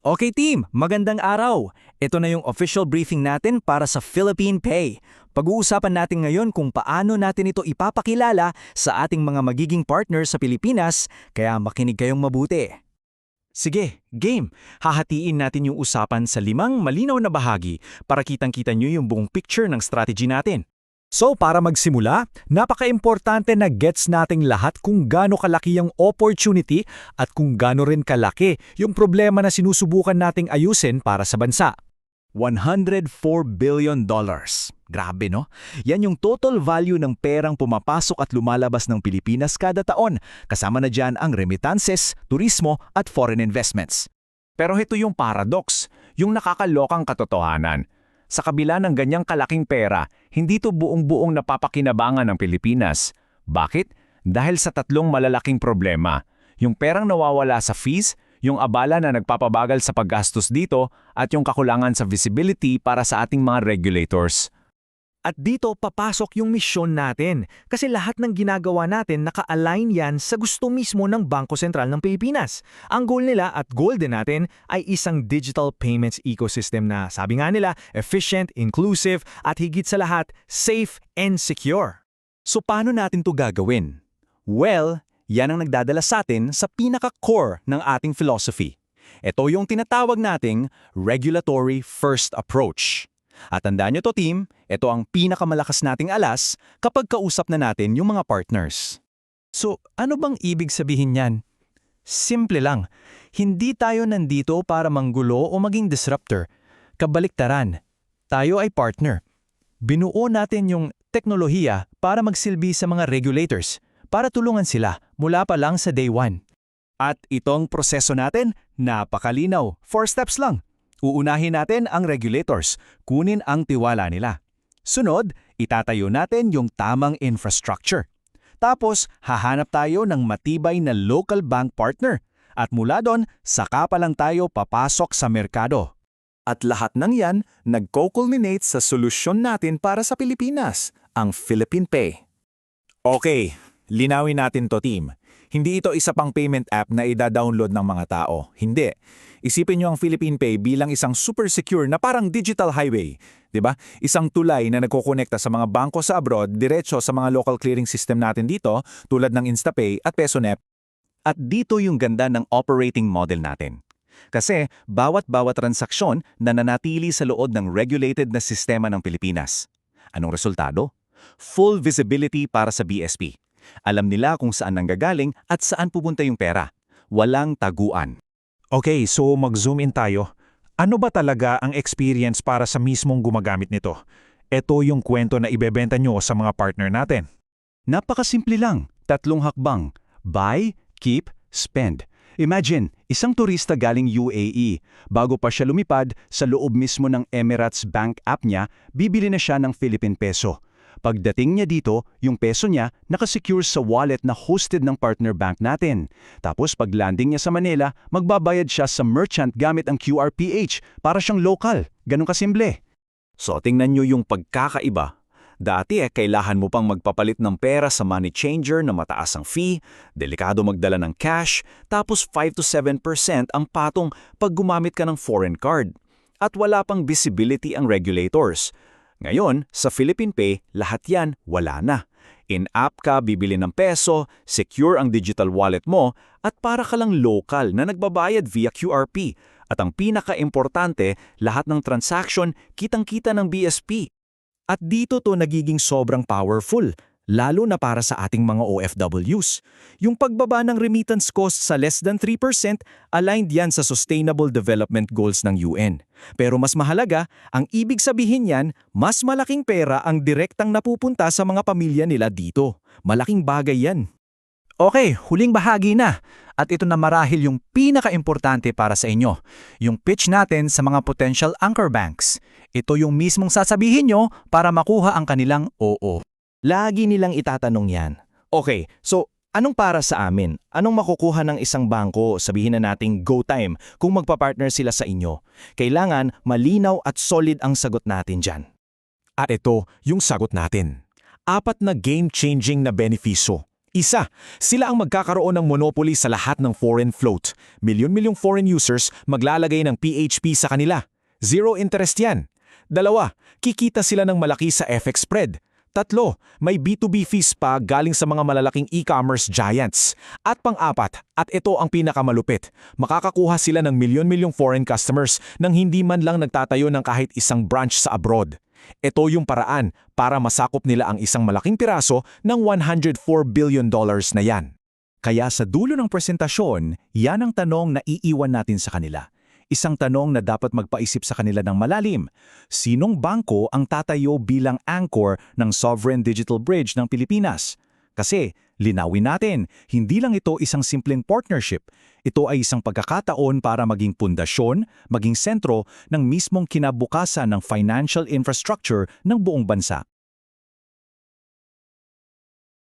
Okay team, magandang araw. Ito na yung official briefing natin para sa Philippine Pay. Pag-uusapan natin ngayon kung paano natin ito ipapakilala sa ating mga magiging partners sa Pilipinas, kaya makinig kayong mabuti. Sige, game! Hahatiin natin yung usapan sa 5 malinaw na bahagi para kitang-kita nyo yung buong picture ng strategy natin. So para magsimula, napaka-importante na gets nating lahat kung gaano kalaki ang opportunity at kung gaano rin kalaki yung problema na sinusubukan nating ayusin para sa bansa. $104 billion. Grabe no? Yan yung total value ng perang pumapasok at lumalabas ng Pilipinas kada taon, kasama na dyan ang remittances, turismo at foreign investments. Pero ito yung paradox, yung nakakalokang katotohanan. Sa kabila ng ganyang kalaking pera, hindi to buong-buong napapakinabangan ng Pilipinas. Bakit? Dahil sa 3 malalaking problema. Yung perang nawawala sa fees, yung abala na nagpapabagal sa paggastos dito, at yung kakulangan sa visibility para sa ating mga regulators. At dito papasok yung misyon natin kasi lahat ng ginagawa natin naka-align yan sa gusto mismo ng Bangko Sentral ng Pilipinas. Ang goal nila at goal din natin ay isang digital payments ecosystem na sabi nga nila efficient, inclusive at higit sa lahat safe and secure. So paano natin to gagawin? Well, yan ang nagdadala sa atin sa pinaka-core ng ating philosophy. Ito yung tinatawag nating regulatory first approach. At tandaan nyo to team, ito ang pinakamalakas nating alas kapag kausap na natin yung mga partners. So, ano bang ibig sabihin yan? Simple lang, hindi tayo nandito para manggulo o maging disruptor. Kabaliktaran, tayo ay partner. Binuo natin yung teknolohiya para magsilbi sa mga regulators, para tulungan sila mula pa lang sa day 1. At itong proseso natin, napakalinaw, 4 steps lang. Uunahin natin ang regulators, kunin ang tiwala nila. Sunod, itatayo natin yung tamang infrastructure. Tapos, hahanap tayo ng matibay na local bank partner. At mula doon, saka pa lang tayo papasok sa merkado. At lahat ng yan, nagko-culminate sa solusyon natin para sa Pilipinas, ang Philippine Pay. Okay, linawin natin to team. Hindi ito isa pang payment app na ida-download ng mga tao. Hindi. Isipin nyo ang Philippine Pay bilang isang super secure na parang digital highway. 'Di ba? Isang tulay na nagkokonekta sa mga bangko sa abroad diretso sa mga local clearing system natin dito tulad ng InstaPay at PesoNet. At dito yung ganda ng operating model natin. Kasi bawat transaksyon nananatili sa loob ng regulated na sistema ng Pilipinas. Anong resultado? Full visibility para sa BSP. Alam nila kung saan nanggagaling at saan pupunta yung pera. Walang taguan. Okay, so mag-zoom in tayo. Ano ba talaga ang experience para sa mismong gumagamit nito? Ito yung kwento na ibebenta nyo sa mga partner natin. Napakasimple lang. 3 hakbang. Buy, keep, spend. Imagine, isang turista galing UAE. Bago pa siya lumipad, sa loob mismo ng Emirates Bank app niya, bibili na siya ng Philippine Peso. Pagdating niya dito, yung peso niya nakasecure sa wallet na hosted ng partner bank natin. Tapos pag landing niya sa Manila, magbabayad siya sa merchant gamit ang QRPH para siyang local. Ganun kasimple. So tingnan nyo yung pagkakaiba. Dati kailangan mo pang magpapalit ng pera sa money changer na mataas ang fee, delikado magdala ng cash, tapos 5 to 7% ang patong pag gumamit ka ng foreign card. At wala pang visibility ang regulators. Ngayon, sa Philippine Pay, lahat yan wala na. In-app ka, bibili ng peso, secure ang digital wallet mo, at para ka lang local na nagbabayad via QRP. At ang pinaka-importante, lahat ng transaction kitang-kita ng BSP. At dito to nagiging sobrang powerful, lalo na para sa ating mga OFWs. Yung pagbaba ng remittance cost sa less than 3%, aligned yan sa Sustainable Development Goals ng UN. Pero mas mahalaga, ang ibig sabihin yan, mas malaking pera ang direktang napupunta sa mga pamilya nila dito. Malaking bagay yan. Okay, huling bahagi na. At ito na marahil yung pinaka-importante para sa inyo. Yung pitch natin sa mga potential anchor banks. Ito yung mismong sasabihin nyo para makuha ang kanilang oo. Lagi nilang itatanong yan. Okay, so anong para sa amin? Anong makukuha ng isang bangko, sabihin na nating go time, kung magpa-partner sila sa inyo? Kailangan malinaw at solid ang sagot natin dyan. At ito yung sagot natin. 4 na game-changing na benepisyo. Isa, sila ang magkakaroon ng monopoly sa lahat ng foreign float. Milyon-milyong foreign users maglalagay ng PHP sa kanila. Zero interest yan. Dalawa, kikita sila ng malaki sa FX spread. Tatlo, may B2B fees pa galing sa mga malalaking e-commerce giants. At pang-apat, at ito ang pinakamalupit, makakakuha sila ng milyon-milyong foreign customers nang hindi man lang nagtatayo ng kahit isang branch sa abroad. Ito yung paraan para masakop nila ang isang malaking piraso ng $104 billion na yan. Kaya sa dulo ng presentasyon, yan ang tanong na iiwan natin sa kanila. Isang tanong na dapat magpaisip sa kanila ng malalim. Sinong bangko ang tatayo bilang anchor ng Sovereign Digital Bridge ng Pilipinas? Kasi, linawin natin, hindi lang ito isang simpleng partnership. Ito ay isang pagkakataon para maging pundasyon, maging sentro ng mismong kinabukasan ng financial infrastructure ng buong bansa.